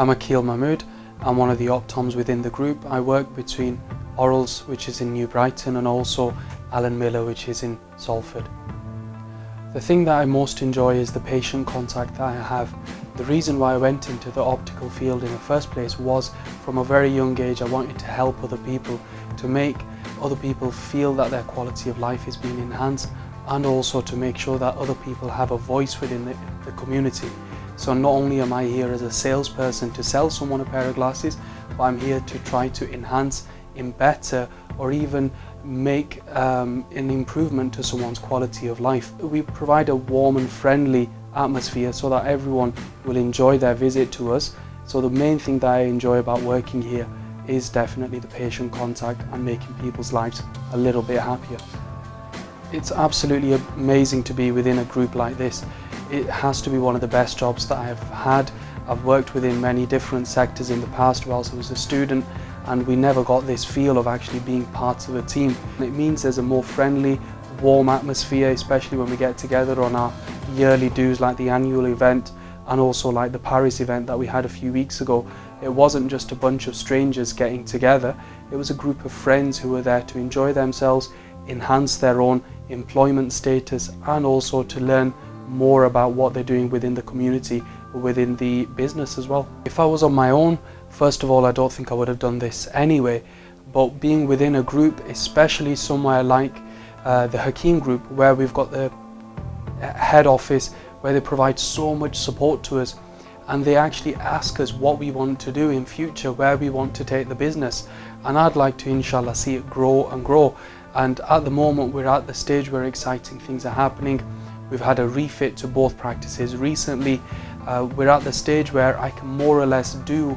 I'm Aqeel Mahmood. I'm one of the optoms within the group. I work between Orals, which is in New Brighton, and also Alan Miller, which is in Salford. The thing that I most enjoy is the patient contact that I have. The reason why I went into the optical field in the first place was from a very young age I wanted to help other people, to make other people feel that their quality of life is being enhanced, and also to make sure that other people have a voice within the community. So not only am I here as a salesperson to sell someone a pair of glasses, but I'm here to try to enhance, better, or even make an improvement to someone's quality of life. We provide a warm and friendly atmosphere so that everyone will enjoy their visit to us. So the main thing that I enjoy about working here is definitely the patient contact and making people's lives a little bit happier. It's absolutely amazing to be within a group like this. It has to be one of the best jobs that I have had. I've worked within many different sectors in the past whilst I was a student, and we never got this feel of actually being part of a team. It means there's a more friendly, warm atmosphere, especially when we get together on our yearly dues like the annual event and also like the Paris event that we had a few weeks ago. It wasn't just a bunch of strangers getting together, it was a group of friends who were there to enjoy themselves, enhance their own employment status, and also to learn more about what they're doing within the community, within the business as well. If I was on my own, first of all, I don't think I would have done this anyway, but being within a group, especially somewhere like the Hakeem group, where we've got the head office, where they provide so much support to us, and they actually ask us what we want to do in future, where we want to take the business, and I'd like to inshallah see it grow and grow. And at the moment we're at the stage where exciting things are happening. We've had a refit to both practices recently. We're at the stage where I can more or less do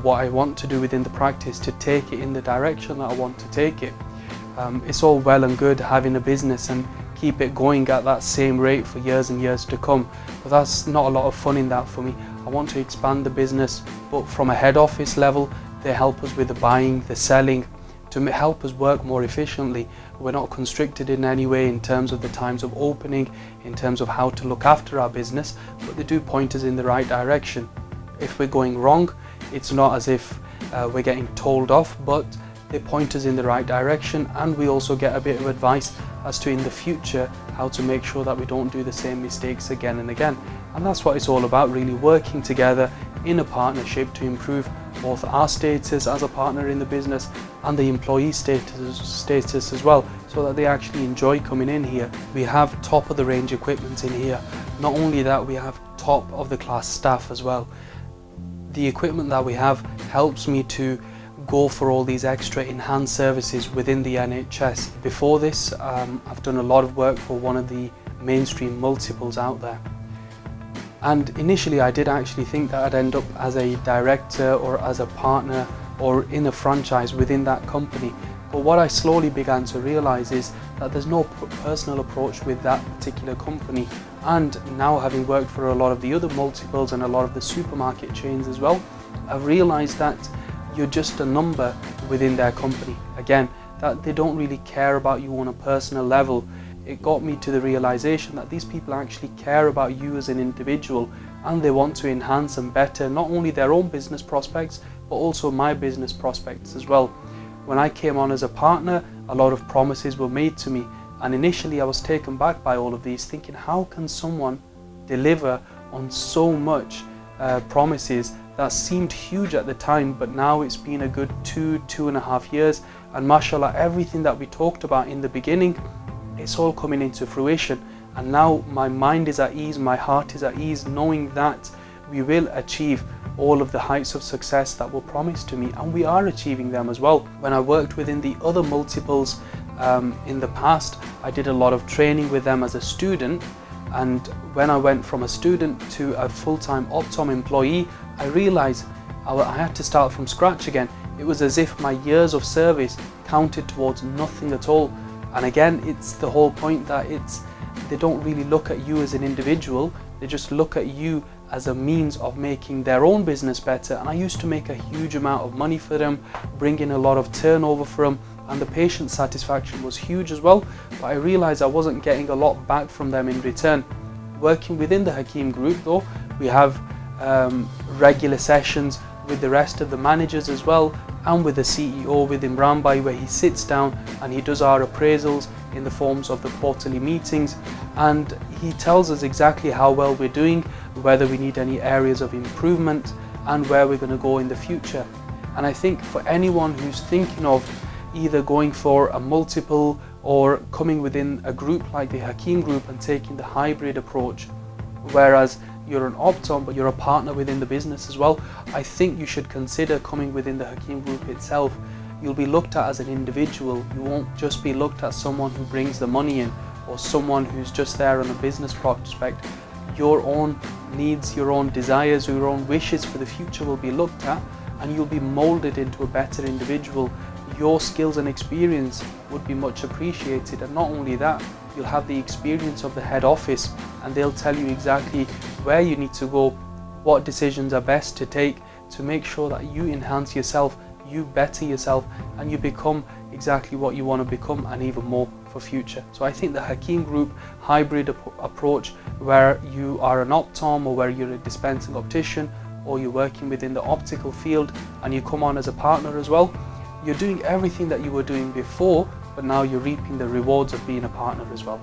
what I want to do within the practice to take it in the direction that I want to take it. It's all well and good having a business and keep it going at that same rate for years and years to come, but that's not a lot of fun in that for me. I want to expand the business, but from a head office level, they help us with the buying, the selling, to help us work more efficiently. We're not constricted in any way in terms of the times of opening, in terms of how to look after our business, but they do point us in the right direction. If we're going wrong, it's not as if we're getting told off, but they point us in the right direction, and we also get a bit of advice as to in the future how to make sure that we don't do the same mistakes again and again. And that's what it's all about, really, working together in a partnership to improve both our status as a partner in the business and the employee status as well, so that they actually enjoy coming in here. We have top of the range equipment in here. Not only that, we have top of the class staff as well. The equipment that we have helps me to go for all these extra enhanced services within the NHS. Before this, I've done a lot of work for one of the mainstream multiples out there. And initially I did actually think that I'd end up as a director or as a partner or in a franchise within that company. But what I slowly began to realize is that there's no personal approach with that particular company. And now, having worked for a lot of the other multiples and a lot of the supermarket chains as well, I've realized that you're just a number within their company. Again, that they don't really care about you on a personal level. It got me to the realization that these people actually care about you as an individual, and they want to enhance and better not only their own business prospects, but also my business prospects as well. When I came on as a partner, a lot of promises were made to me, and initially I was taken back by all of these, thinking, how can someone deliver on so much promises that seemed huge at the time, but now it's been a good 2.5 years, and mashallah, everything that we talked about in the beginning, it's all coming into fruition. And now my mind is at ease, my heart is at ease, knowing that we will achieve all of the heights of success that were promised to me, and we are achieving them as well. When I worked within the other multiples in the past, I did a lot of training with them as a student, and when I went from a student to a full-time optom employee, I realized I had to start from scratch again. It was as if my years of service counted towards nothing at all. And again, it's the whole point that they don't really look at you as an individual, they just look at you as a means of making their own business better. And I used to make a huge amount of money for them, bring in a lot of turnover for them, and the patient satisfaction was huge as well, but I realized I wasn't getting a lot back from them in return. Working within the Hakeem group though, we have regular sessions with the rest of the managers as well, and with the CEO, with Imran Bhai, where he sits down and he does our appraisals in the forms of the quarterly meetings, and he tells us exactly how well we're doing, whether we need any areas of improvement, and where we're going to go in the future. And I think for anyone who's thinking of either going for a multiple or coming within a group like the Hakeem Group and taking the hybrid approach, whereas you're an Optom but you're a partner within the business as well, I think you should consider coming within the Hakeem Group itself. You'll be looked at as an individual. You won't just be looked at someone who brings the money in or someone who's just there on a business prospect. Your own needs, your own desires, your own wishes for the future will be looked at, and you'll be molded into a better individual. Your skills and experience would be much appreciated, and not only that, you'll have the experience of the head office, and they'll tell you exactly where you need to go, what decisions are best to take to make sure that you enhance yourself, you better yourself, and you become exactly what you want to become and even more for future. So I think the Hakeem Group hybrid approach, where you are an Optom or where you're a dispensing optician or you're working within the optical field and you come on as a partner as well, you're doing everything that you were doing before, but now you're reaping the rewards of being a partner as well.